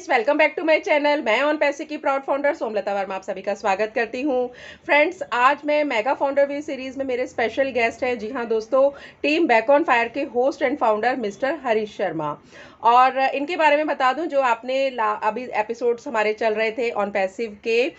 Friends, welcome back to my channel. मैं ऑन पैसे की प्राउड फाउंडर सोमलता वर्मा आप सभी का स्वागत करती हूं। फ्रेंड्स, आज मैं मेगा फाउंडर वी सीरीज में मेरे स्पेशल गेस्ट हैं। जी हां दोस्तों, टीम बैक ऑन फायर के host and founder mister Harish Sharma. और इनके बारे में बता दूं, जो आपने अभी एपिसोड्स हमारे चल रहे थे ऑन पैसिव के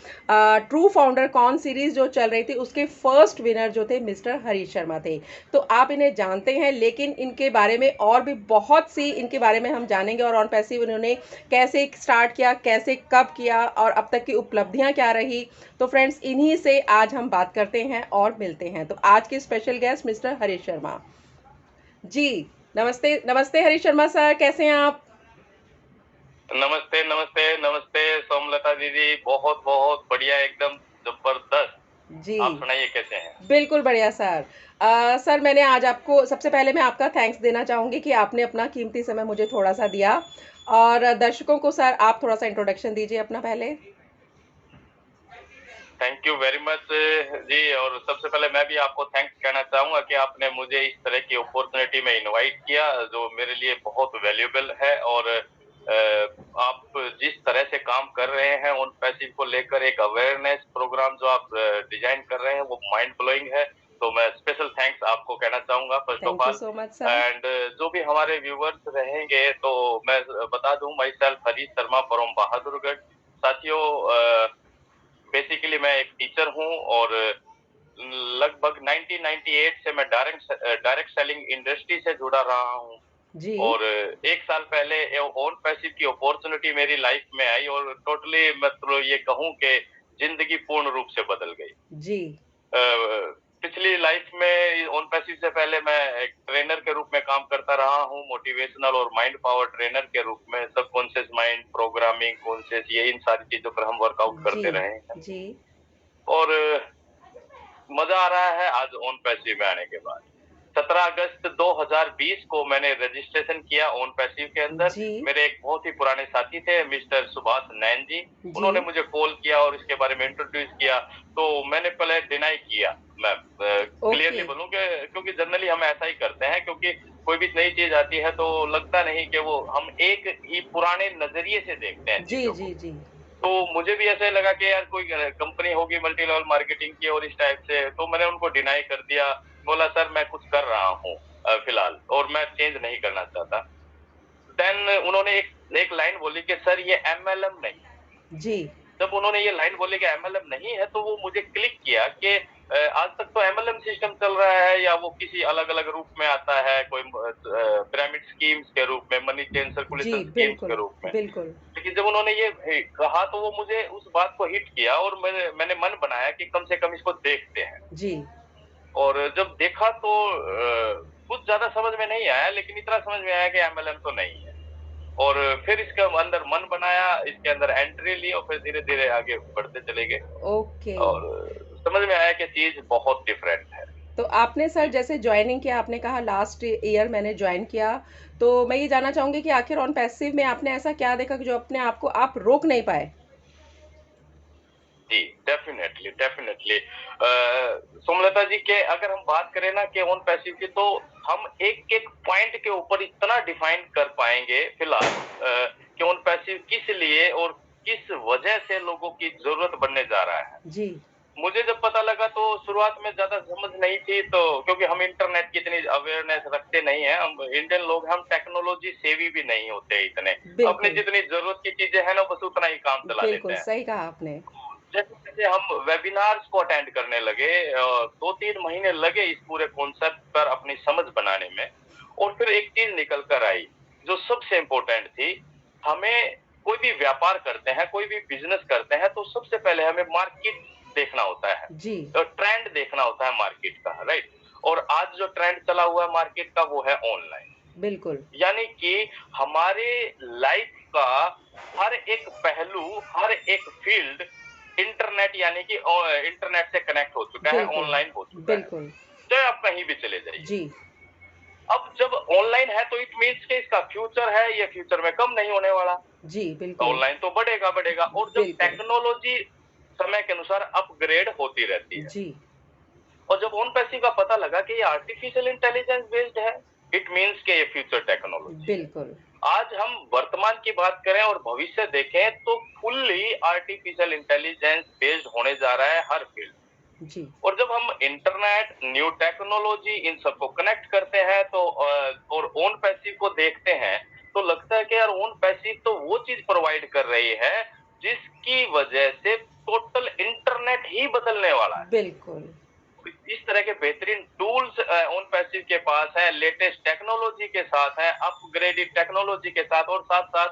ट्रू फाउंडर कौन सीरीज जो चल रही थी, उसके फर्स्ट विनर जो थे मिस्टर हरीश शर्मा थे। तो आप इन्हें जानते हैं, लेकिन इनके बारे में और भी बहुत सी इनके बारे में हम जानेंगे। और ऑन पैसिव इन्होंने कैसे स्टार्ट किया, कैसे कब किया और अब तक की उपलब्धियां क्या रही। तो फ्रेंड्स, इन्हीं से आज हम बात करते हैं और मिलते हैं। तो आज के special guest mister Harish Sharma ji. नमस्ते नमस्ते हरीश शर्मा सर, कैसे हैं आप? नमस्ते नमस्ते नमस्ते सोमलता दीदी, बहुत बहुत बढ़िया, एकदम जबरदस्त। जी आप सुनाइए, कैसे हैं? बिल्कुल बढ़िया सर। सर, मैंने आज आपको सबसे पहले मैं आपका थैंक्स देना चाहूँगी कि आपने अपना कीमती समय मुझे थोड़ा सा दिया। और दर्शकों को सर आप थोड़ा सा इंट्रोडक्शन दीजिए अपना पहले। थैंक यू वेरी मच जी। और सबसे पहले मैं भी आपको थैंक्स कहना चाहूंगा कि आपने मुझे इस तरह की अपॉर्चुनिटी में इनवाइट किया, जो मेरे लिए बहुत वैल्यूएबल है। और आप जिस तरह से काम कर रहे हैं उन पैसिव को लेकर, एक अवेयरनेस प्रोग्राम जो आप डिजाइन कर रहे हैं, वो माइंड ब्लोइंग है। तो मैं स्पेशल थैंक्स आपको कहना चाहूंगा, first of thank you all. So much sir. And जो भी हमारे व्यूवर्स रहेंगे, तो मैं बता दूं, my self Harish Sharma from Bahadurgarh. साथियों, बेसिकली मैं एक टीचर हूं और लगभग 1998 से मैं डायरेक्ट सेलिंग इंडस्ट्री से जुड़ा रहा हूं। जी और एक साल पहले ओन पैसिव की अपॉर्चुनिटी मेरी लाइफ में आई और टोटली मतलब ये कहूं कि जिंदगी पूर्ण रूप से बदल गई। जी पिछली लाइफ में ओन पैसिव से पहले मैं एक ट्रेनर के रूप में काम करता रहा हूँ, मोटिवेशनल और माइंड पावर ट्रेनर के रूप में। सबकॉन्शियस माइंड, प्रोग्रामिंग, कॉन्शियस, ये इन सारी चीजों पर हम वर्कआउट जी करते रहे हैं। जी और मजा आ रहा है आज ओन पैसिव में आने के बाद। 17 अगस्त 2020 को मैंने रजिस्ट्रेशन किया ओन पैसिव के अंदर। जी मेरे एक बहुत ही पुराने साथी थे, मिस्टर सुभाष नैन जी। जी उन्होंने मुझे कॉल किया और इसके बारे में इंट्रोड्यूस किया। तो मैंने पहले डिनाई किया। मैं क्लियरली ओके बोलूं कि क्योंकि जनरली हम ऐसा ही करते हैं, क्योंकि कोई भी नई चीज आती है तो लगता नहीं कि वो हम एक ही पुराने नजरिए से देखते हैं जी चीजों जी को। जी तो मुझे भी ऐसे लगा कि यार कोई कंपनी होगी मल्टी लेवल मार्केटिंग की और इस टाइप से, तो मैंने उनको डिनाई कर दिया। बोला सर मैं कुछ कर रहा हूँ फिलहाल, और मैं चेंज नहीं करना चाहता। देन उन्होंने एक एक लाइन बोली कि सर ये एमएलएम नहीं। जी जब उन्होंने ये लाइन बोली कि एमएलएम नहीं है, तो वो मुझे क्लिक किया कि आज तक तो एमएलएम सिस्टम चल रहा है, या वो किसी अलग अलग रूप में आता है, कोई पिरामिड स्कीम्स के रूप में, मनी चेन जी सर्कुलेशन स्कीम्स के बिल्कुल रूप में। बिल्कुल। लेकिन जब उन्होंने ये कहा, तो वो मुझे उस बात को हिट किया और मैंने मन बनाया कि कम से कम इसको देखते हैं। जी और जब देखा तो कुछ ज्यादा समझ में नहीं आया, लेकिन इतना समझ में आया कि एमएलएम तो नहीं है। और फिर इसके अंदर मन बनाया, इसके अंदर एंट्री ली और फिर धीरे धीरे आगे बढ़ते चले गए। ओके। और समझ में आया कि चीज बहुत डिफरेंट है। तो आपने सर जी जैसे ज्वाइनिंग किया, आपने कहा लास्ट ईयर मैंने ज्वाइन किया। तो मैं ये जानना चाहूंगी कि आखिर ऑन पैसिव में आपने ऐसा क्या देखा कि जो अपने आप को आप रोक नहीं पाए? जी, डेफिनेटली डेफिनेटली। सोमलता जी के अगर हम बात करें ना कि ऑन पैसिव की, तो हम एक एक पॉइंट के ऊपर इतना डिफाइन कर पाएंगे फिलहाल कि ऑन पैसिव किस लिए और किस वजह से लोगों की जरूरत बनने जा रहा है। जी मुझे जब पता लगा तो शुरुआत में ज्यादा समझ नहीं थी, तो क्योंकि हम इंटरनेट की इतनी अवेयरनेस रखते नहीं है, हम इंडियन लोग हैं, हम टेक्नोलॉजी सेवी भी नहीं होते इतने। अपनी बिल्कुल जितनी जरूरत की चीजें हैं ना, बस उतना ही काम चला लेते बिल्कुल हैं। सही कहा आपने। जैसे जैसे हम वेबिनार्स को अटेंड करने लगे, 2-3 महीने लगे इस पूरे कॉन्सेप्ट पर अपनी समझ बनाने में। और फिर एक चीज निकल कर आई जो सबसे इम्पोर्टेंट थी। हमें कोई भी व्यापार करते हैं, कोई भी बिजनेस करते हैं, तो सबसे पहले हमें मार्केट देखना होता है, जी तो ट्रेंड देखना होता है मार्केट का, राइट। और आज जो ट्रेंड चला हुआ है मार्केट का, वो है ऑनलाइन। बिल्कुल यानी कि हमारे लाइफ का हर एक पहलू, हर एक फील्ड इंटरनेट, यानी कि इंटरनेट से कनेक्ट हो चुका है, बिल्कुल ऑनलाइन हो चुका है। बिल्कुल। चाहे आप कहीं भी चले जाइए। जी अब जब ऑनलाइन है तो इट मीन्स कि इसका फ्यूचर है, ये फ्यूचर में कम नहीं होने वाला। जी बिल्कुल ऑनलाइन तो बढ़ेगा बढ़ेगा। और जब बिल्कुल। टेक्नोलॉजी समय के अनुसार अपग्रेड होती रहती है, जी और जब ओन पैसिव का पता लगा कि ये आर्टिफिशियल इंटेलिजेंस बेस्ड है, इट मीन्स कि ये फ्यूचर टेक्नोलॉजी है। बिल्कुल आज हम वर्तमान की बात करें और भविष्य देखें तो फुल्ली आर्टिफिशियल इंटेलिजेंस बेस्ड होने जा रहा है हर फील्ड। जी, और जब हम इंटरनेट, न्यू टेक्नोलॉजी इन सबको कनेक्ट करते हैं तो और ओन पैसिव को देखते हैं, तो लगता है कि यार ओन पैसिव तो वो चीज प्रोवाइड कर रही है जिसकी वजह से टोटल इंटरनेट ही बदलने वाला है। बिल्कुल। इस तरह के बेहतरीन टूल्स ओन पैसिव के पास है, लेटेस्ट टेक्नोलॉजी के साथ है, अपग्रेडेड टेक्नोलॉजी के साथ, और साथ-साथ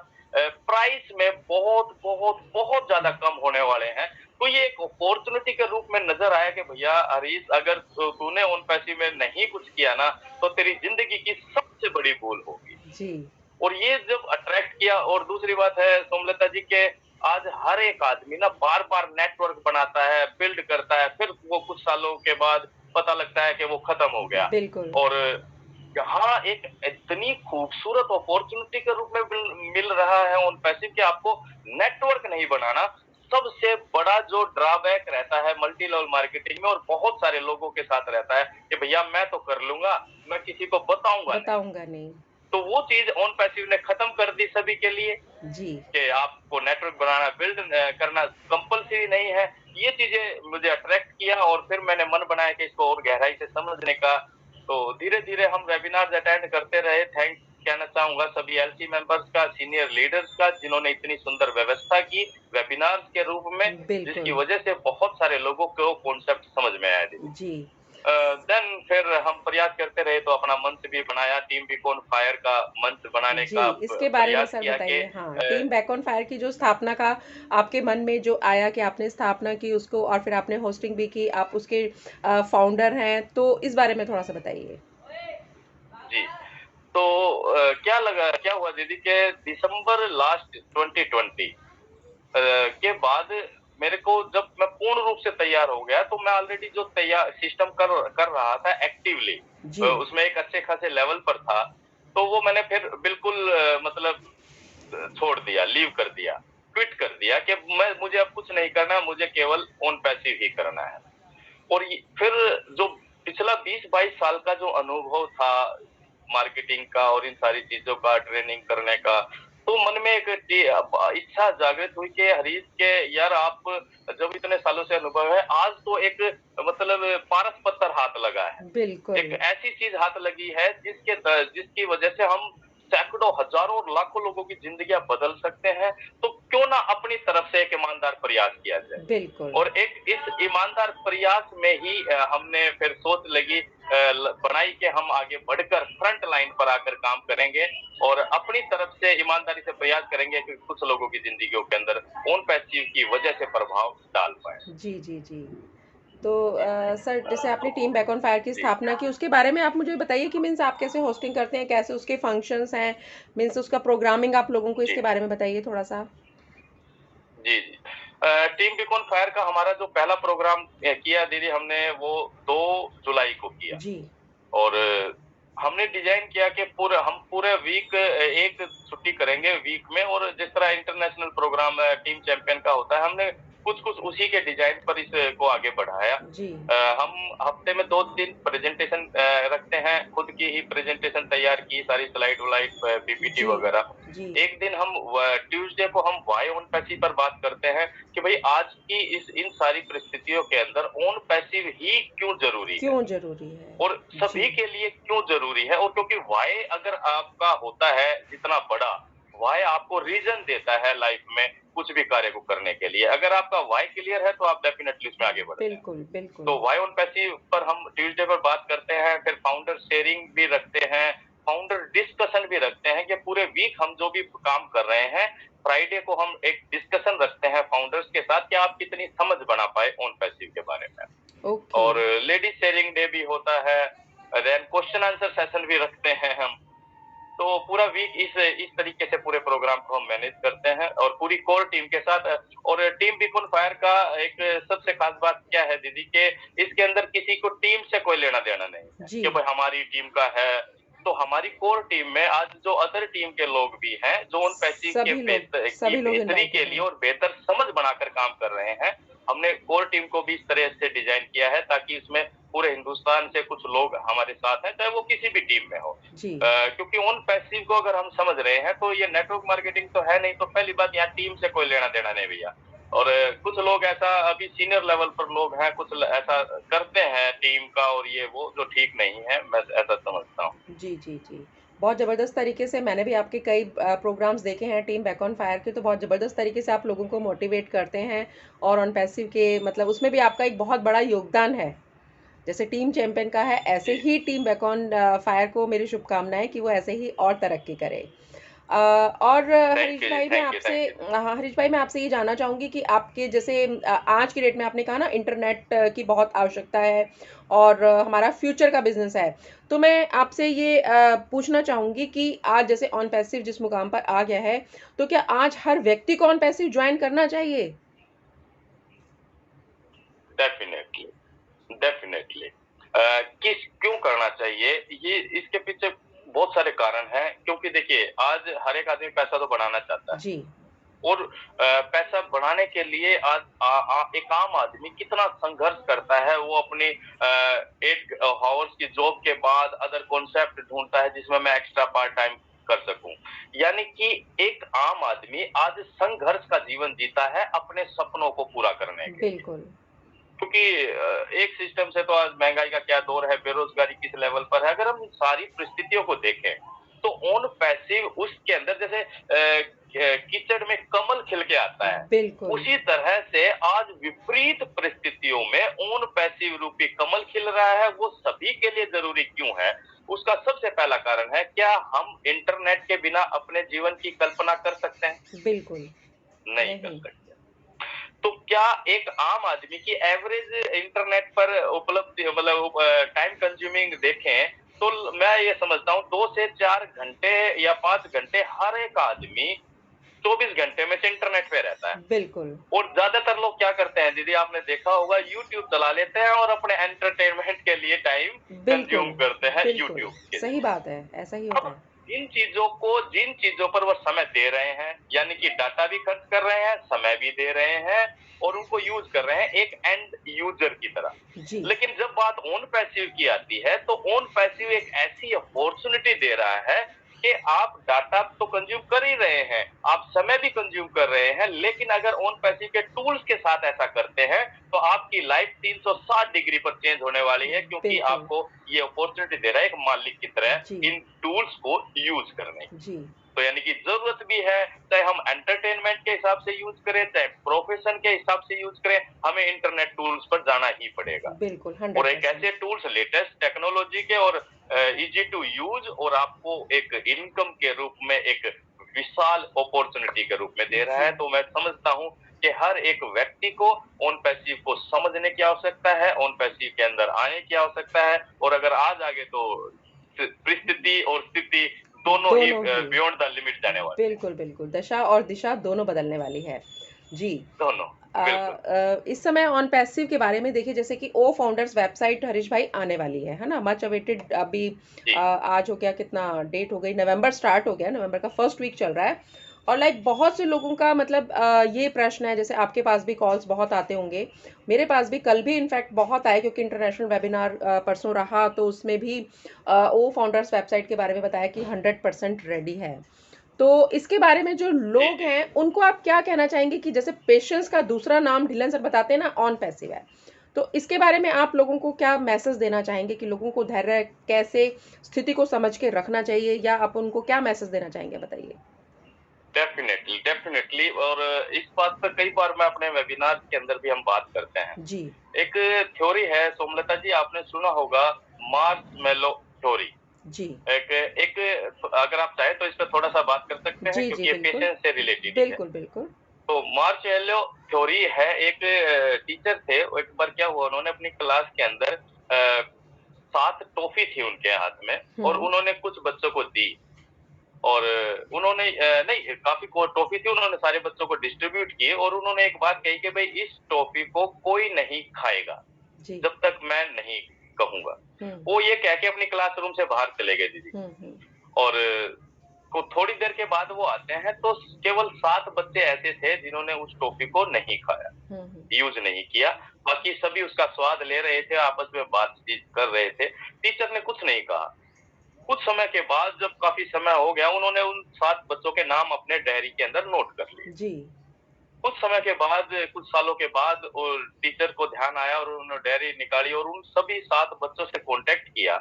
प्राइस में बहुत बहुत बहुत ज्यादा कम होने वाले हैं। तो ये एक अपॉर्चुनिटी के रूप में नजर आया कि भैया हरीश, अगर तूने ओन पैसिव में नहीं कुछ किया ना, तो तेरी जिंदगी की सबसे बड़ी भूल होगी। जी, और ये जब अट्रैक्ट किया, और दूसरी बात है सोमलता जी के आज हर एक आदमी ना बार-बार नेटवर्क बनाता है, बिल्ड करता है, फिर वो कुछ सालों के बाद पता लगता है कि वो खत्म हो गया। बिल्कुल, और यहाँ एक इतनी खूबसूरत अपॉर्चुनिटी के रूप में मिल रहा है ऑन पैसिव कि आपको नेटवर्क नहीं बनाना। सबसे बड़ा जो ड्रॉबैक रहता है मल्टी लेवल मार्केटिंग में और बहुत सारे लोगों के साथ रहता है कि भैया मैं तो कर लूंगा, मैं किसी को बताऊंगा नहीं। बताऊँगा नहीं। तो वो चीज ऑन पैसिव ने खत्म कर दी सभी के लिए जी, कि आपको नेटवर्क बनाना, बिल्ड करना कंपल्सरी नहीं है। ये चीजें मुझे अट्रैक्ट किया और फिर मैंने मन बनाया कि इसको और गहराई से समझने का। तो धीरे-धीरे हम वेबिनार्स अटेंड करते रहे। थैंक्स कहना चाहूँगा सभी एलसी मेंबर्स का, सीनियर लीडर्स का, जिन्होंने इतनी सुंदर व्यवस्था की वेबिनार्स के रूप में, जिसकी बिल्कुल। वजह से बहुत सारे लोगों को कॉन्सेप्ट समझ में आया दीदी। जी। देन फिर हम प्रयास करते रहे तो अपना मंच भी बनाया, टीम बीक ऑन फायर का मंच बनाने जी, का इसके बारे में प्रयास सर किया कि बताइए। हाँ, टीम बैक ऑन फायर की जो स्थापना का आपके मन में जो आया कि आपने स्थापना की उसको और फिर आपने होस्टिंग भी की, आप उसके फाउंडर हैं, तो इस बारे में थोड़ा-सा बताइए? जी। तो क्या हुआ दीदी के दिसंबर लास्ट 2020 के बाद मेरे को जब मैं पूर्ण रूप से तैयार हो गया, तो मैं ऑलरेडी जो तैयार सिस्टम कर रहा था एक्टिवली, जी, उसमें एक अच्छे खासे लेवल पर था, तो वो मैंने फिर बिल्कुल मतलब छोड़ दिया, लीव कर दिया, क्विट कर दिया कि मुझे अब कुछ नहीं करना, मुझे केवल ऑन पैसिव ही करना है। और फिर जो पिछला 20-22 साल का जो अनुभव था मार्केटिंग का और इन सारी चीजों का ट्रेनिंग करने का, तो मन में एक इच्छा जागृत हुई कि हरीश के यार आप जब इतने सालों से अनुभव है, आज तो एक मतलब पारस पत्थर हाथ लगा है। एक बिल्कुल, ऐसी चीज हाथ लगी है जिसकी वजह से हम सैकड़ों, हजारों और लाखों लोगों की जिंदगियां बदल सकते हैं। तो क्यों ना अपनी तरफ से एक ईमानदार प्रयास किया जाए। बिल्कुल। और एक इस ईमानदार प्रयास में ही हमने फिर सोच बनाई कि हम आगे बढ़कर फ्रंट लाइन पर आकर काम करेंगे और अपनी तरफ से ईमानदारी से प्रयास करेंगे कि कुछ लोगों की जिंदगियों के अंदर ऑन पैसिव की वजह से प्रभाव डाल पाए। जी, जी, जी। तो जी सर जैसे आपने टीम बैक ऑन फायर की जी स्थापना की, उसके बारे में आप मुझे बताइए कि मीन्स आप कैसे होस्टिंग करते हैं, कैसे उसके फंक्शंस हैं, मीन्स उसका प्रोग्रामिंग आप लोगों को जी इसके बारे में बताइए थोड़ा-सा? जी जी। टीम बिकॉन फायर का हमारा जो पहला प्रोग्राम किया दीदी, हमने वो 2 जुलाई को किया। जी, और हमने डिजाइन किया कि हम पूरे वीक एक छुट्टी करेंगे वीक में, और जिस तरह इंटरनेशनल प्रोग्राम टीम चैंपियन का होता है, हमने कुछ कुछ उसी के डिजाइन पर इसको आगे बढ़ाया। जी, हम हफ्ते में 2 दिन प्रेजेंटेशन रखते हैं, खुद की ही प्रेजेंटेशन तैयार की, सारी स्लाइड वलाइड पीपीटी जी, वगैरह। जी। एक दिन हम ट्यूसडे को हम वाई ऑन पैसिव पर बात करते हैं कि भाई आज की इन सारी परिस्थितियों के अंदर ऑन पैसिव ही क्यों जरूरी है क्यों ज़रूरी है? और जी, सभी के लिए क्यों जरूरी है। और क्योंकि वाई अगर आपका होता है जितना बड़ा, वाई आपको रीजन देता है लाइफ में कुछ भी कार्य को करने के लिए। अगर आपका वाई क्लियर है तो आप डेफिनेटली उसमें आगे बढ़ते हैं। बिल्कुल, बिल्कुल। तो वाई ऑन पैसिव पर हम ट्यूसडे पर बात करते हैं, फिर फाउंडर शेयरिंग भी रखते हैं, फाउंडर डिस्कशन भी रखते हैं कि पूरे वीक हम जो भी काम कर रहे हैं, फ्राइडे को हम एक डिस्कशन रखते हैं फाउंडर्स के साथ कि आप कितनी समझ बना पाए ऑन पैसिव के बारे में। ओके, और लेडीज शेयरिंग डे भी होता है, देन क्वेश्चन आंसर सेशन भी रखते हैं हम। तो पूरा वीक इस तरीके से पूरे प्रोग्राम को हम मैनेज करते हैं और पूरी कोर टीम के साथ। और टीम बिकॉन फायर का एक सबसे खास बात क्या है दीदी के इसके अंदर किसी को टीम से कोई लेना देना नहीं है जी, कि भाई हमारी टीम का है। तो हमारी कोर टीम में आज जो अदर टीम के लोग भी हैं जो उन पैसे के सभी लोग की सभी लोग बेहतरी के इनवाइटेड लिए हैं। और बेहतर समझ बनाकर काम कर रहे हैं, हमने कोर टीम को भी इस तरह से डिजाइन किया है ताकि इसमें पूरे हिंदुस्तान से कुछ लोग हमारे साथ हैं, चाहे वो किसी भी टीम में हो। जी, क्योंकि ऑन पैसिव को अगर हम समझ रहे हैं तो ये नेटवर्क मार्केटिंग तो है नहीं, तो पहली बात यहाँ टीम से कोई लेना देना नहीं भैया। और कुछ लोग ऐसा अभी सीनियर लेवल पर लोग हैं, कुछ ऐसा करते हैं टीम का और ये वो, जो ठीक नहीं है, मैं ऐसा समझता हूँ। जी, जी, जी। बहुत ज़बरदस्त तरीके से मैंने भी आपके कई प्रोग्राम्स देखे हैं टीम बैक ऑन फायर के, तो बहुत ज़बरदस्त तरीके से आप लोगों को मोटिवेट करते हैं और ऑन पैसिव के मतलब उसमें भी आपका एक बहुत बड़ा योगदान है। जैसे टीम चैंपियन का है, ऐसे जी, ही टीम बैक ऑन फायर को मेरी शुभकामनाएँ कि वो ऐसे ही और तरक्की करे। और थैंक हरीश यू जी, भाई मैं थैंक यू, आपसे थैंक यू। हाँ, हरीश भाई मैं आपसे ये जानना चाहूँगी कि आपके जैसे आज की डेट में आपने कहा ना इंटरनेट की बहुत आवश्यकता है और हमारा फ्यूचर का बिजनेस है। तो मैं आपसे ये पूछना चाहूँगी कि आज जैसे ऑन पैसिव जिस मुकाम पर आ गया है, तो क्या आज हर व्यक्ति को ऑन पैसिव जॉइन करना चाहिए? Definitely, definitely. किस क्यों करना चाहिए? ये इसके पीछे बहुत सारे कारण हैं, क्योंकि देखिए आज हर एक आदमी पैसा तो बढ़ाना चाहता है। जी, और पैसा बढ़ाने के लिए आज एक आम आदमी कितना संघर्ष करता है, वो अपनी 8 हॉवर्स की जॉब के बाद अदर कॉन्सेप्ट ढूँढता है जिसमें मैं एक्स्ट्रा पार्ट टाइम कर सकूँ। यानी कि एक आम आदमी आज संघर्ष का जीवन जीता है अपने सपनों को पूरा करने के लिए। बिल्कुल, क्योंकि एक सिस्टम से तो आज महँगाई का क्या दौर है, बेरोज़गारी किस लेवल पर है, अगर हम सारी परिस्थितियों को देखें, तो ऑन पैसिव उसके अंदर जैसे कीचड़ में कमल खिल के आता है, बिल्कुल, उसी तरह से आज विपरीत परिस्थितियों में ऑन पैसिव रूपी कमल खिल रहा है, वो सभी के लिए ज़रूरी क्यों है? उसका सबसे पहला कारण है, क्या हम इंटरनेट के बिना अपने जीवन की कल्पना कर सकते हैं? बिल्कुल, नहीं कर नहीं, सकते। तो क्या एक आम आदमी की एवरेज इंटरनेट पर उपलब्ध मतलब टाइम कंज्यूमिंग देखें तो मैं ये समझता हूँ 2 से 4 घंटे या 5 घंटे हर एक आदमी 24 घंटे में से इंटरनेट पे रहता है। बिल्कुल, और ज्यादातर लोग क्या करते हैं दीदी, आपने देखा होगा यूट्यूब चला लेते हैं और अपने एंटरटेनमेंट के लिए टाइम बिल्कुल, कंज्यूम करते हैं बिल्कुल, यूट्यूब के सही लिए। बात है, ऐसा ही होता अब है। जिन चीज़ों पर वो समय दे रहे हैं, यानी कि डाटा भी खर्च कर रहे हैं, समय भी दे रहे हैं और उनको यूज़ कर रहे हैं एक एंड यूज़र की तरह। जी, लेकिन जब बात ऑन पैसिव की आती है, तो ऑन पैसिव एक ऐसी अपॉर्च्युनिटी दे रहा है कि आप डाटा तो कंज़्यूम कर ही रहे हैं, आप समय भी कंज़्यूम कर रहे हैं, लेकिन अगर ऑन पैसिव के टूल्स के साथ ऐसा करते हैं, तो आपकी लाइफ़ 360 डिग्री पर चेंज होने वाली है, क्योंकि बिल्कुल, आपको ये अपॉर्च्युनिटी दे रहा है एक मालिक की जी, तरह इन टूल्स को यूज़ करने की। जी, तो यानी कि ज़रूरत भी है, चाहे हम एंटरटेनमेंट के हिसाब से यूज़ करें, चाहे प्रोफ़ेशन के हिसाब से यूज़ करें, हमें इंटरनेट टूल्स पर जाना ही पड़ेगा। बिल्कुल, और एक 100%, ऐसे टूल्स लेटेस्ट टेक्नोलॉजी के और ईज़ी टू यूज़ और आपको एक इनकम के रूप में एक विशाल अपॉर्च्युनिटी के रूप में दे रहा है। जी, तो मैं समझता हूँ कि हर एक व्यक्ति को ऑन पैसिव को समझने की आवश्यकता है, ऑन पैसिव के अंदर आने की आवश्यकता है और अगर आ जाएँगे तो परिस्थिति और स्थिति दोनों ही दोनों ही, बियॉन्ड द लिमिट जाने वाली है। बिल्कुल, बिल्कुल, दशा और दिशा दोनों बदलने वाली है। जी। दोनों, बिल्कुल। इस समय ऑन पैसिव के बारे में देखिए जैसे कि ओ फाउंडर्स वेबसाइट हरीश भाई आने वाली है ना? मच अवेटेड अभी जी, आज हो गया कितना डेट हो गई नवंबर स्टार्ट हो गया, नवंबर का फर्स्ट वीक चल रहा है और लाइक बहुत से लोगों का मतलब ये प्रश्न है जैसे आपके पास भी कॉल्स बहुत आते होंगे, मेरे पास भी कल भी इनफैक्ट बहुत आए क्योंकि इंटरनेशनल वेबिनार परसों रहा तो उसमें भी ओ फाउंडर्स वेबसाइट के बारे में बताया कि 100% रेडी है। तो इसके बारे में जो जी, लोग जी, हैं जी। उनको आप क्या कहना चाहेंगे कि जैसे पेशेंस का दूसरा नाम ढिलन सर बताते हैं ना ऑन पैसिव है, तो इसके बारे में आप लोगों को क्या मैसेज देना चाहेंगे कि लोगों को धैर्य कैसे स्थिति को समझ के रखना चाहिए या आप उनको क्या मैसेज देना चाहेंगे बताइए? डेफ़िनेटली, डेफ़िनेटली और इस बात पर कई बार मैं अपने वेबिनार के अंदर भी हम बात करते हैं। जी, एक थ्योरी है सोमलता जी, आपने सुना होगा मार्शमैलो थ्योरी। जी, एक एक अगर आप चाहें तो इस पे थोड़ा-सा बात कर सकते हैं जी, जी, क्योंकि ये बिल्कुल, पेशेंस से रिलेटेड ही है। बिल्कुल, बिल्कुल, तो मार्शमैलो थ्योरी है, एक टीचर थे, वो एक बार क्या हुआ उन्होंने अपनी क्लास के अंदर 7 टॉफ़ी थी उनके हाथ में और हम्म, उन्होंने कुछ बच्चों को दी। और उन्होंने नहीं काफ़ी को टॉफ़ी थी, उन्होंने सारे बच्चों को डिस्ट्रीब्यूट की और उन्होंने एक बात कही कि भई इस टॉफ़ी को कोई नहीं खाएगा, जी, जब तक मैं नहीं कहूँगा। हम्म, वो ये कह के अपनी क्लासरूम से बाहर चले गए दीदी। हम्म, और को थोड़ी देर के बाद वो आते हैं तो केवल 7 बच्चे ऐसे थे जिन्होंने उस टॉफी को नहीं खाया, यूज़ नहीं किया। बाकी सभी उसका स्वाद ले रहे थे, आपस में बातचीत कर रहे थे। टीचर ने कुछ नहीं कहा। कुछ समय के बाद जब काफ़ी समय हो गया, उन्होंने उन 7 बच्चों के नाम अपने डायरी के अंदर नोट कर लिए। जी। कुछ समय के बाद, कुछ सालों के बाद टीचर को ध्यान आया और उन्होंने डायरी निकाली और उन सभी 7 बच्चों से कॉन्टैक्ट किया।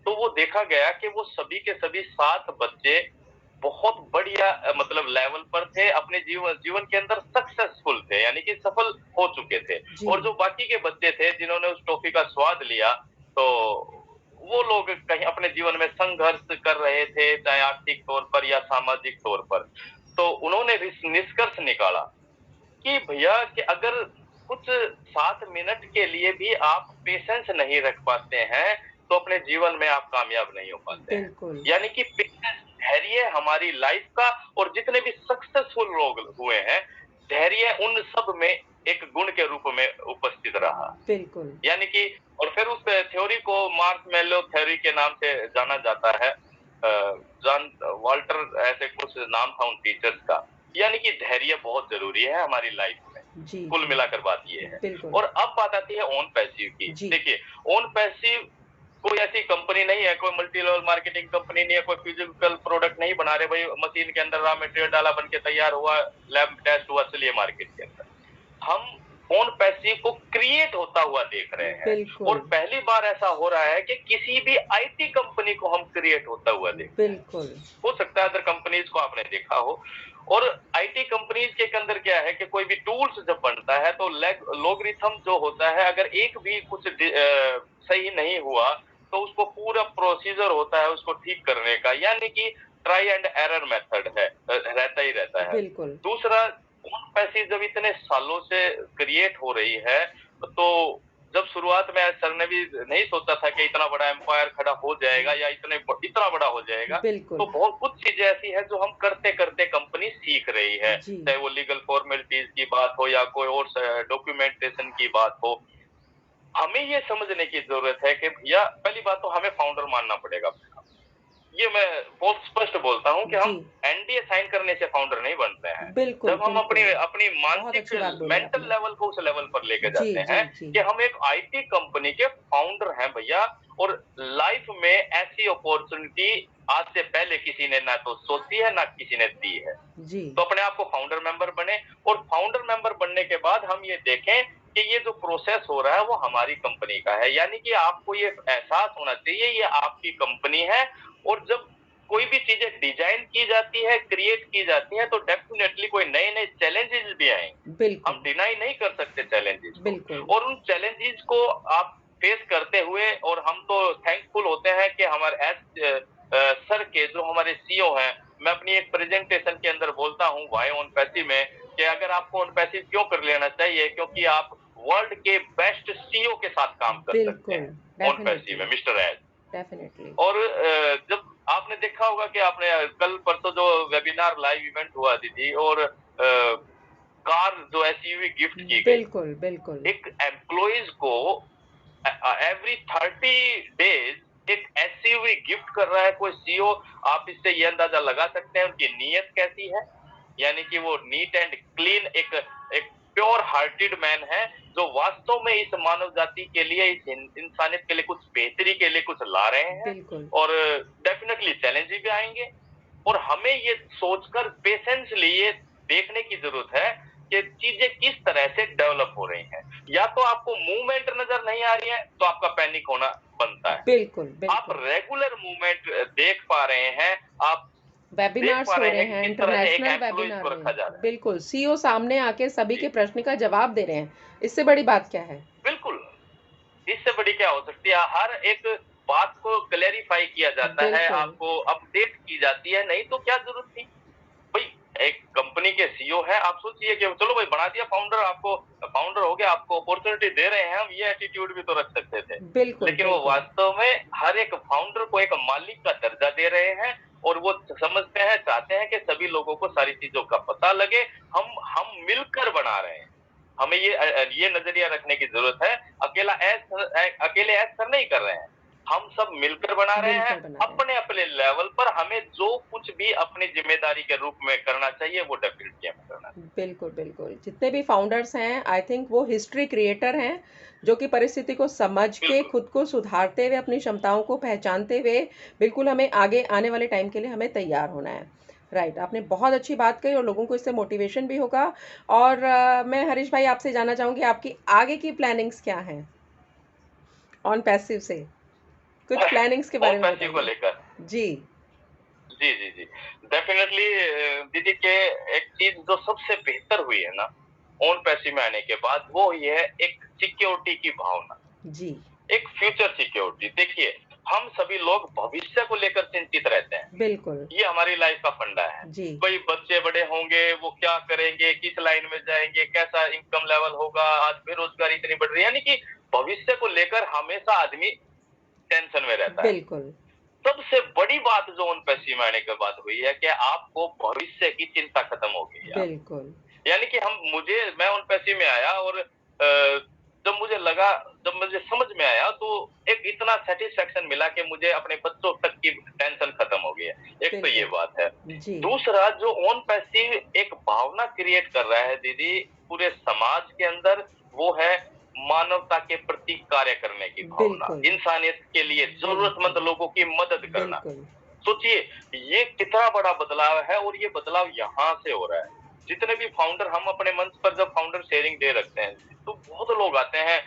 तो वो देखा गया कि वो सभी के सभी 7 बच्चे बहुत बढ़िया मतलब लेवल पर थे, अपने जीवन जीवन के अंदर सक्सेसफुल थे, यानी कि सफल हो चुके थे। जी। और जो बाकी के बच्चे थे जिन्होंने उस टॉफी का स्वाद लिया, तो वो लोग कहीं अपने जीवन में संघर्ष कर रहे थे, चाहे आर्थिक तौर पर या सामाजिक तौर पर। तो उन्होंने निष्कर्ष निकाला कि भैया कि अगर कुछ 7 मिनट के लिए भी आप पेशेंस नहीं रख पाते हैं, तो अपने जीवन में आप कामयाब नहीं हो पाते हैं। बिल्कुल। यानी कि पेशेंस, धैर्य हमारी लाइफ का, और जितने भी सक्सेसफुल लोग हुए हैं, धैर्य उन सब में एक गुण के रूप में उपस्थित रहा। बिल्कुल। यानी कि और फिर उस थ्योरी को मार्शमैलो थ्योरी के नाम से जाना जाता है। जॉन वाल्टर ऐसे कुछ नाम था उन टीचर्स का। यानी कि धैर्य बहुत ज़रूरी है हमारी लाइफ में। जी, कुल जी। मिलाकर बात ये है। बिल्कुल। और अब बात आती है ऑन पैसिव की। जी। देखिए, ऑन पैसिव कोई ऐसी कंपनी नहीं है, कोई मल्टी लेवल मार्केटिंग कंपनी नहीं है, कोई फिजिकल प्रोडक्ट नहीं बना रहे, भई मशीन के अंदर रॉ मटेरियल डाला, बन के तैयार हुआ, लैब टेस्ट हुआ, चलिए मार्केट के अंदर। हम ऑन पैसिव को क्रिएट होता हुआ देख रहे हैं, और बिल्कुल। पहली बार ऐसा हो रहा है कि किसी भी आईटी कंपनी को हम क्रिएट होता हुआ देख रहे हैं। बिल्कुल। हो सकता है अदर कंपनीज को आपने देखा हो। और आईटी कंपनीज के अंदर क्या है कि कोई भी टूल्स जब बनता है तो लोगरिथम जो होता है, अगर एक भी कुछ सही नहीं हुआ तो उसको पूरा प्रोसीजर होता है उसको ठीक करने का, यानी कि ट्राई एंड एरर मेथड है, रहता ही रहता है। बिल्कुल। दूसरा, ऑन पैसिव जब इतने सालों से क्रिएट हो रही है, तो जब शुरुआत में सर ने भी नहीं सोचा था कि इतना बड़ा एम्पायर खड़ा हो जाएगा या इतना बड़ा हो जाएगा। तो बिल्कुल। बहुत कुछ चीजें ऐसी हैं जो हम करते-करते कंपनी सीख रही है। जी। चाहे वो लीगल फॉर्मेलिटीज की बात हो या कोई और डॉक्यूमेंटेशन की बात हो। हमें ये समझने की जरूरत है कि भैया पहली बात तो हमें फाउंडर मानना पड़ेगा। ये मैं बहुत स्पष्ट बोलता हूँ कि जी। हम एनडीए साइन करने से फाउंडर नहीं बनते हैं। बिल्कुल, जब हम अपनी बिल्कुल। अपनी बहुत मानसिक अच्छी बात बोली मेंटल आपने। लेवल को उस लेवल पर लेके जी, जाते जी, हैं जी। कि हम एक आईटी कंपनी के फाउंडर हैं भैया, और लाइफ में ऐसी अपॉर्चुनिटी आज से पहले किसी ने ना तो सोची है ना किसी ने दी है। जी। तो अपने आप को फाउंडर मेंबर बने, और फाउंडर मेंबर बनने के बाद हम ये देखें कि ये जो प्रोसेस हो रहा है वो हमारी कंपनी का है, यानी कि आपको ये एहसास होना चाहिए ये आपकी कंपनी है। और जब कोई भी चीजें डिजाइन की जाती है, क्रिएट की जाती है, तो डेफिनेटली कोई नए नए चैलेंजेस भी आएंगे। हम बिल्कुल। डिनाई नहीं कर सकते चैलेंजेस को, बिल्कुल। और उन चैलेंजेस को आप फेस करते हुए, और हम तो थैंकफुल होते हैं कि हमारे सर के जो हमारे सीईओ हैं, मैं अपनी एक प्रेजेंटेशन के अंदर बोलता हूँ वाई ऑन पैसिव में, कि अगर आपको ऑन पैसिव क्यों कर लेना चाहिए, क्योंकि आप वर्ल्ड के बेस्ट सीईओ के साथ काम कर सकते बिल्कुल। हैं ऑन पैसिव डेफ़िनिटली, में, मिस्टर एज। डेफ़िनिटली। और जब आपने देखा होगा कि आपने कल परसों जो वेबिनार लाइव इवेंट हुआ दीदी, और कार जो एसयूवी गिफ्ट की गई बिल्कुल, बिल्कुल। एक एम्प्लॉइज को, एवरी 30 डेज एक एसयूवी गिफ्ट कर रहा है कोई सीईओ। आप इससे ये अंदाजा लगा सकते हैं उनकी नीयत कैसी है। यानी कि वो नीट एंड क्लीन एक एक प्योर हार्टेड मैन है, जो वास्तव में इस मानव जाति के लिए, इस इंसानियत के लिए कुछ बेहतरी के लिए कुछ ला रहे हैं। बिल्कुल। और डेफिनेटली चैलेंज भी आएंगे, और हमें ये सोचकर पेशेंसली ये देखने की जरूरत है कि चीजें किस तरह से डेवलप हो रही हैं। या तो आपको मूवमेंट नजर नहीं आ रही है तो आपका पैनिक होना बनता है। बिल्कुल, आप बिल्कुल। रेगुलर मूवमेंट देख पा रहे हैं, आप देख वेबिनार्स पा हो रहे रहे हैं कि हैं, किस तरह से एक इंटरनेशनल एम्प्लॉइज वेबिनार को में। रखा जा रहा है। बिल्कुल, सीईओ सामने आके सभी जी, के प्रश्न का जवाब दे रहे हैं। इससे बड़ी बात क्या है? बिल्कुल। इससे बड़ी क्या हो सकती है? हर एक बात को क्लेरिफाई किया जाता है, बिल्कुल। आपको अपडेट की जाती है, नहीं तो क्या जरूरत थी? भाई एक कंपनी के सीईओ है, आप सोचिए कि चलो भाई बना दिया फाउंडर, आपको फाउंडर हो गया, आपको अपॉर्चुनिटी दे रहे हैं हम, ये एटीट्यूड भी तो रख सकते थे। बिल्कुल, लेकिन वो बिल्कुल। वास्तव में हर एक फाउंडर को एक मालिक का दर्जा दे रहे हैं, और वो समझते हैं, चाहते हैं कि सभी लोगों को सारी चीजों का पता लगे। हम मिलकर बना रहे हैं। हमें ये नजरिया रखने की जरूरत है। अकेले ऐड सर नहीं कर रहे हैं। हम सब मिलकर बना रहे हैं मिलकर बना रहे हैं। अपने अपने लेवल पर। हमें जो कुछ भी अपनी जिम्मेदारी के रूप में करना चाहिए वो डेफिनेटली हमें करना चाहिए। बिल्कुल, बिल्कुल। जितने भी फाउंडर्स हैं, आई थिंक वो हिस्ट्री क्रिएटर हैं, जो कि परिस्थिति को समझ के बिल्कुल खुद को सुधारते हुए, अपनी क्षमताओं को पहचानते हुए, बिल्कुल हमें आगे आने वाले टाइम के लिए हमें तैयार होना है। राइट, आपने बहुत अच्छी बात कही और लोगों को इससे मोटिवेशन भी होगा। और मैं हरीश भाई आपसे जानना चाहूँगी आपकी आगे की प्लानिंग्स क्या हैं ऑन पैसिव से? कुछ प्लानिंग्स के ऑन बारे में पैसिव को बताइए। लेकर जी, जी जी जी डेफिनेटली दीदी के एक चीज जो सबसे बेहतर हुई है ना ऑन पैसिव में आने के बाद, वो ये है एक सिक्योरिटी की भावना, जी, एक फ्यूचर सिक्योरिटी। देखिए, हम सभी लोग भविष्य को लेकर चिंतित रहते हैं, बिल्कुल। ये हमारी लाइफ का फंडा है। जी, भाई बच्चे बड़े होंगे, वो क्या करेंगे, किस लाइन में जाएंगे, कैसा इनकम लेवल होगा, आज बेरोजगारी इतनी बढ़ रही है, यानी कि भविष्य को लेकर हमेशा आदमी टेंशन में रहता है। बिल्कुल, सबसे बड़ी बात जो उन पैसे में आने के बाद हुई है कि आपको भविष्य की चिंता खत्म हो गई है। बिल्कुल। यानी कि मैं उन पैसे में आया और जब मुझे लगा, जब मुझे समझ में आया तो एक इतना सेटिस्फेक्शन मिला कि मुझे अपने बच्चों तक की टेंशन खत्म हो गई है। एक तो ये बिल्कुल। बात है। जी, दूसरा, जो ऑन पैसिव एक भावना क्रिएट कर रहा है दीदी पूरे समाज के अंदर, वो है मानवता के प्रति कार्य करने की भावना, बिल्कुल, इंसानियत के लिए बिल्कुल, जरूरतमंद लोगों की मदद करना। बिल्कुल, सोचिए, ये कितना बड़ा बदलाव है और ये बदलाव यहाँ से हो रहा है। जितने भी फाउंडर, हम अपने मंच पर जब फाउंडर शेयरिंग डे रखते हैं तो बहुत लोग आते हैं,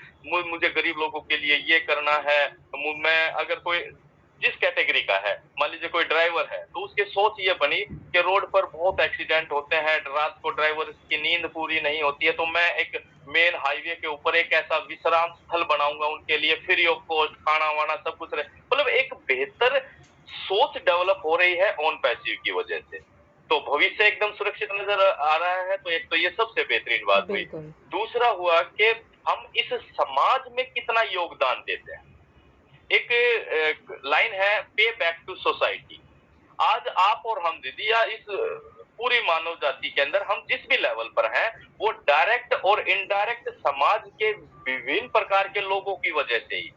मुझे गरीब लोगों के लिए ये करना है। मैं अगर कोई जिस कैटेगरी का है, मान लीजिए कोई ड्राइवर है, तो उसकी सोच ये बनी कि रोड पर बहुत एक्सीडेंट होते हैं, रात को ड्राइवर की नींद पूरी नहीं होती है, तो मैं एक मेन हाईवे के ऊपर एक ऐसा विश्राम स्थल बनाऊंगा उनके लिए, फ्री ऑफ कॉस्ट, खाना वाना सब कुछ रहे। मतलब एक बेहतर सोच डेवलप हो रही है ऑन पैसिव की वजह से। तो भविष्य एकदम सुरक्षित नजर आ रहा है, तो एक तो ये सबसे बेहतरीन बात हुई। बिल्कुल, दूसरा हुआ कि हम इस समाज में कितना योगदान देते हैं। एक लाइन है, पे बैक टू सोसाइटी। आज आप और हम दीदी, या इस पूरी मानव जाति के अंदर हम जिस भी लेवल पर हैं, वो डायरेक्ट और इनडायरेक्ट समाज के विभिन्न प्रकार के लोगों की वजह से ही,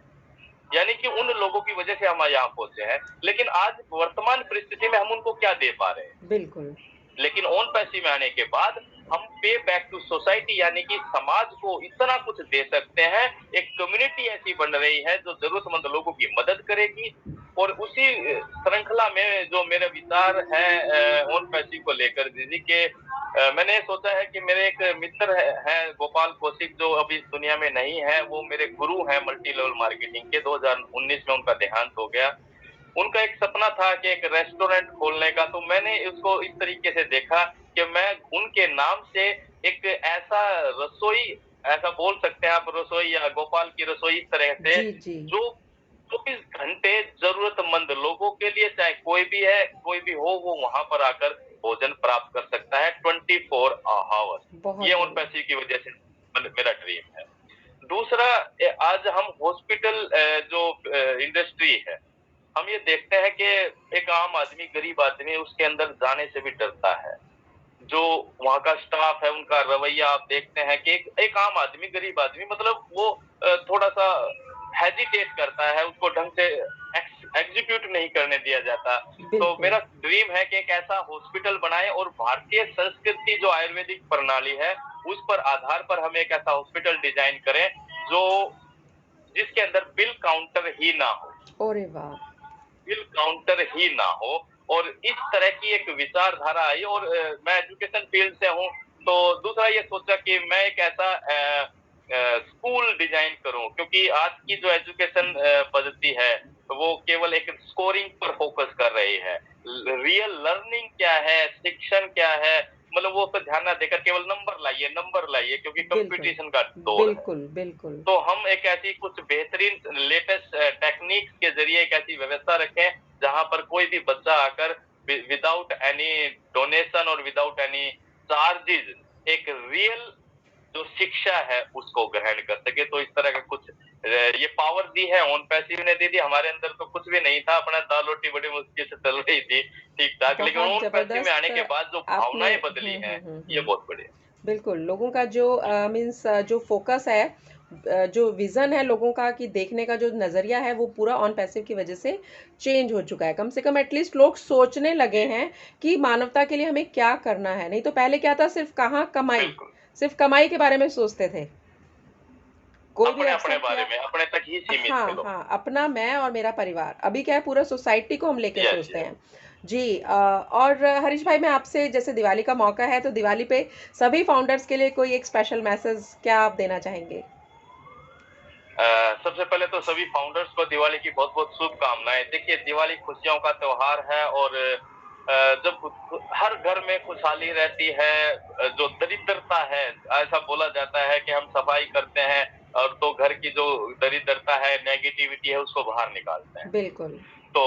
यानी कि उन लोगों की वजह से हम यहाँ पहुंचे हैं। लेकिन आज वर्तमान परिस्थिति में हम उनको क्या दे पा रहे हैं? बिल्कुल, लेकिन ऑन पैसिव में आने के बाद हम पे बैक टू सोसाइटी, यानी कि समाज को इतना कुछ दे सकते हैं। एक कम्युनिटी ऐसी बन रही है जो जरूरतमंद लोगों की मदद करेगी। और उसी श्रृंखला में जो मेरे विचार है ऑन पैसिव को लेकर दीदी के, मैंने सोचा है कि मेरे एक मित्र है गोपाल कौशिक, जो अभी इस दुनिया में नहीं है, वो मेरे गुरु हैं मल्टी लेवल मार्केटिंग के। 2019 में उनका देहांत हो गया। उनका एक सपना था कि एक रेस्टोरेंट खोलने का, तो मैंने उसको इस तरीके से देखा कि मैं उनके नाम से एक ऐसा रसोई, ऐसा बोल सकते हैं आप, रसोई या गोपाल की रसोई, इस तरह से जी, जी, जो 24 घंटे जरूरतमंद लोगों के लिए, चाहे कोई भी है, कोई भी हो, वो वहां पर आकर भोजन प्राप्त कर सकता है 24 आवर्स। ये बहुत उन बढ़िया, पैसे की वजह से मेरा ड्रीम है। दूसरा, आज हम हॉस्पिटल जो इंडस्ट्री है, हम ये देखते हैं कि एक आम आदमी, गरीब आदमी, उसके अंदर जाने से भी डरता है। जो वहाँ का स्टाफ है, उनका रवैया आप देखते हैं कि एक आम आदमी, गरीब आदमी, मतलब वो थोड़ा-सा हेजिटेट करता है, उसको ढंग से एग्जीक्यूट नहीं करने दिया जाता। तो बिल्कुल, मेरा ड्रीम है कि एक ऐसा हॉस्पिटल बनाएँ और भारतीय संस्कृति जो आयुर्वेदिक प्रणाली है, उस पर आधार पर हम एक ऐसा हॉस्पिटल डिजाइन करें, जो जिसके अंदर बिल काउंटर ही ना हो। अरे वाह! बिल काउंटर ही ना हो। और इस तरह की एक विचारधारा आई। और मैं एजुकेशन फील्ड से हूँ, तो दूसरा ये सोचा कि मैं एक ऐसा स्कूल डिजाइन करूं, क्योंकि आज की जो एजुकेशन पद्धति है, वो केवल एक स्कोरिंग पर फोकस कर रही है। रियल लर्निंग क्या है, शिक्षण क्या है, मतलब वो पर ध्यान ना देकर केवल नंबर लाइए, क्योंकि बिल्कुल, कंपटीशन का दौर है। बिल्कुल, बिल्कुल, तो हम एक ऐसी कुछ बेहतरीन लेटेस्ट टेक्निक्स के ज़रिए एक ऐसी व्यवस्था रखें, जहाँ पर कोई भी बच्चा आकर विदाउट एनी डोनेशन और विदाउट एनी चार्जेस एक रियल जो शिक्षा है उसको ग्रहण कर सके। तो इस तरह का कुछ ये पावर दी है ऑन पैसिव ने दी थी। हमारे अंदर तो कुछ भी नहीं था, अपना दाल-रोटी बड़ी मुश्किल से चल रही थी, ठीक-ठाक। लेकिन बहुत ऑन पैसिव में आने ज़बरदस्त के बाद जो आपने भावनाएँ बदली हैं, ये बहुत बढ़िया। बिल्कुल, लोगों का जो मीन्स जो फ़ोकस है, जो विज़न है लोगों का कि देखने का जो नज़रिया है वो पूरा ऑन पैसिव की वजह से चेंज हो चुका है। कम से कम एटलीस्ट लोग सोचने लगे जी, हैं कि मानवता के लिए हमें क्या करना है। नहीं तो पहले क्या था, सिर्फ कहाँ कमाई, बिल्कुल। सिर्फ कमाई के बारे में सोचते थे। कोई भी अपने-अपने अवसर बारे किया, में, अपने तक ही सीमित थे हाँ, लोग। हाँ, अपना मैं और मेरा परिवार। अभी क्या है, पूरा सोसाइटी को हम लेके यस, सोचते यस। हैं। जी और हरीश भाई, मैं आपसे, जैसे दिवाली का मौका है तो दिवाली पे सभी फाउंडर्स के लिए कोई एक स्पेशल मैसेज क्या आप देना चाहेंगे? सबसे पहले तो सभी फाउंडर्स को दिवाली की बहुत-बहुत शुभकामनाएँ। देखिए, दिवाली खुशियों का त्योहार है और जब हर घर में खुशहाली रहती है, जो दरिद्रता है, ऐसा बोला जाता है कि हम सफाई करते हैं और तो घर की जो दरिद्रता है, नेगेटिविटी है, उसको बाहर निकालते हैं। बिल्कुल, तो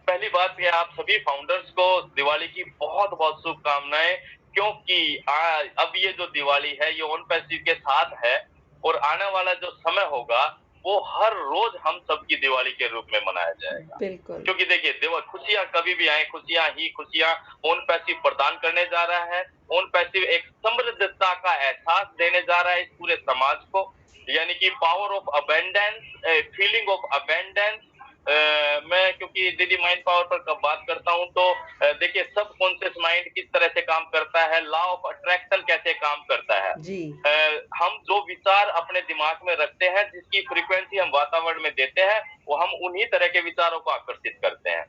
पहली बात ये, आप सभी फाउंडर्स को दिवाली की बहुत-बहुत शुभकामनाएँ, क्योंकि अब ये जो दिवाली है ये ओन पैसिव के साथ है और आने वाला जो समय होगा वो हर रोज हम सबकी दिवाली के रूप में मनाया जाएगा। बिल्कुल। क्योंकि देखिए, खुशियाँ कभी भी आए, खुशियाँ ही खुशियाँ ओन पैसिव प्रदान करने जा रहा है। ओन पैसिव एक समृद्धता का एहसास देने जा रहा है इस पूरे समाज को, यानी कि power of abundance, feeling of abundance. मैं क्योंकि दीदी माइंड पावर पर कब बात करता हूँ तो देखिए, सब कॉन्शियस माइंड किस तरह से काम करता है, लॉ ऑफ अट्रैक्शन कैसे काम करता है। जी, हम जो विचार अपने दिमाग में रखते हैं, जिसकी फ्रीक्वेंसी हम वातावरण में देते हैं, वो हम उन्हीं तरह के विचारों को आकर्षित करते हैं।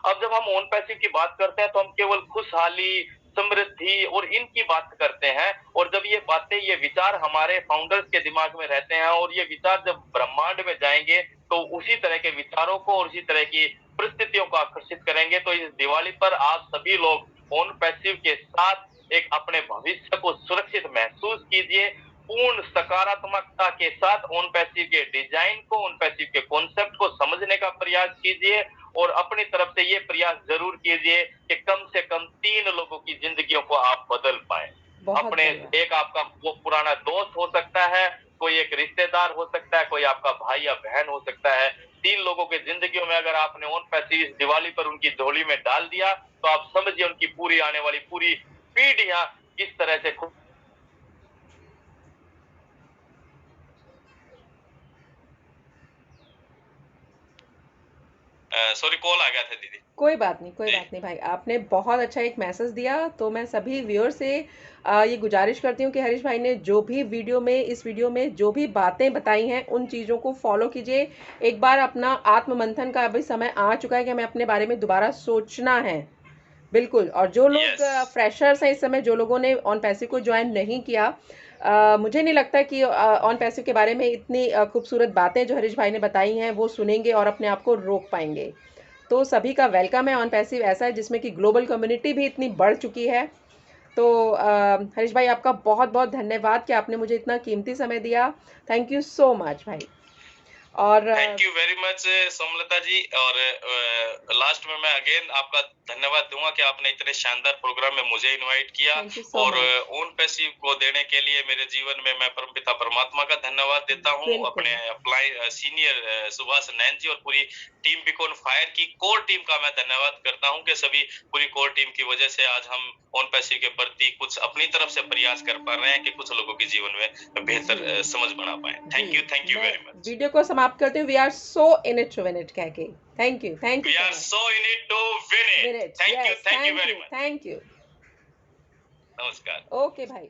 अब जब हम ओन पैसिव की बात करते हैं तो हम केवल खुशहाली, समृद्धि और इनकी बात करते हैं, और जब ये बातें, ये विचार हमारे फाउंडर्स के दिमाग में रहते हैं और ये विचार जब ब्रह्मांड में जाएंगे तो उसी तरह के विचारों को और उसी तरह की परिस्थितियों को आकर्षित करेंगे। तो इस दिवाली पर आप सभी लोग ओन पैसिव के साथ एक अपने भविष्य को सुरक्षित महसूस कीजिए। पूर्ण सकारात्मकता के साथ ओन पैसिव के डिजाइन को, ओन पैसिव के कॉन्सेप्ट को समझने का प्रयास कीजिए और अपनी तरफ से ये प्रयास जरूर कीजिए कि कम से कम 3 लोगों की जिंदगियों को आप बदल पाएं। बहुत अपने, बढ़िया। एक आपका वो पुराना दोस्त हो सकता है, कोई एक रिश्तेदार हो सकता है, कोई आपका भाई या बहन हो सकता है। 3 लोगों की जिंदगियों में अगर आपने ओन पैसिव इस दिवाली पर उनकी झोली में डाल दिया तो आप समझिए उनकी पूरी आने वाली पूरी पीढ़ियां किस तरह से सॉरी, कॉल आ गया था दीदी। कोई बात नहीं, कोई जी। बात नहीं भाई। आपने बहुत अच्छा एक मैसेज दिया, तो मैं सभी व्यूअर्स से ये गुज़ारिश करती हूँ कि हरीश भाई ने जो भी इस वीडियो में जो भी बातें बताई हैं, उन चीज़ों को फ़ॉलो कीजिए। एक बार अपना आत्म-मंथन का अभी समय आ चुका है कि हमें अपने बारे में दोबारा सोचना है। बिल्कुल। और जो लोग यस। फ्रेशर्स हैं इस समय, जो लोगों ने ऑन पैसिव को जॉइन नहीं किया, मुझे नहीं लगता कि ऑन पैसिव के बारे में इतनी खूबसूरत बातें जो हरीश भाई ने बताई हैं वो सुनेंगे और अपने आप को रोक पाएंगे। तो सभी का वेलकम है। ऑन पैसिव ऐसा है जिसमें कि ग्लोबल कम्युनिटी भी इतनी बढ़ चुकी है। तो हरीश भाई, आपका बहुत बहुत धन्यवाद कि आपने मुझे इतना कीमती समय दिया। थैंक यू सो मच भाई। और थैंक यू वेरी मच सोमलता जी। और लास्ट में मैं अगेन आपका धन्यवाद दूंगा कि आपने इतने शानदार प्रोग्राम में मुझे इनवाइट किया। थैंक यू सो और मच। ओन पैसिव को देने के लिए मेरे जीवन में मैं परमपिता परमात्मा का धन्यवाद देता हूँ, बिल्कुल। अपने अप्लाई सीनियर सुभाष नैन जी और पूरी टीम बिकॉन फायर की कोर टीम का मैं धन्यवाद करता हूँ कि सभी पूरी कोर टीम की वजह से आज हम ओन पैसिव के प्रति कुछ अपनी तरफ से प्रयास कर पा रहे हैं कि कुछ लोगों के जीवन में बेहतर जी, समझ बना पाए। जी। थैंक यू मैं वेरी मच। वीडियो को समाप्त करती हूँ। We are so in it to win it कह के। Thank you We so are much. so in it to win win it. It, yes, Thank you thank very you, much. Thank you. नमस्कार। Okay भाई।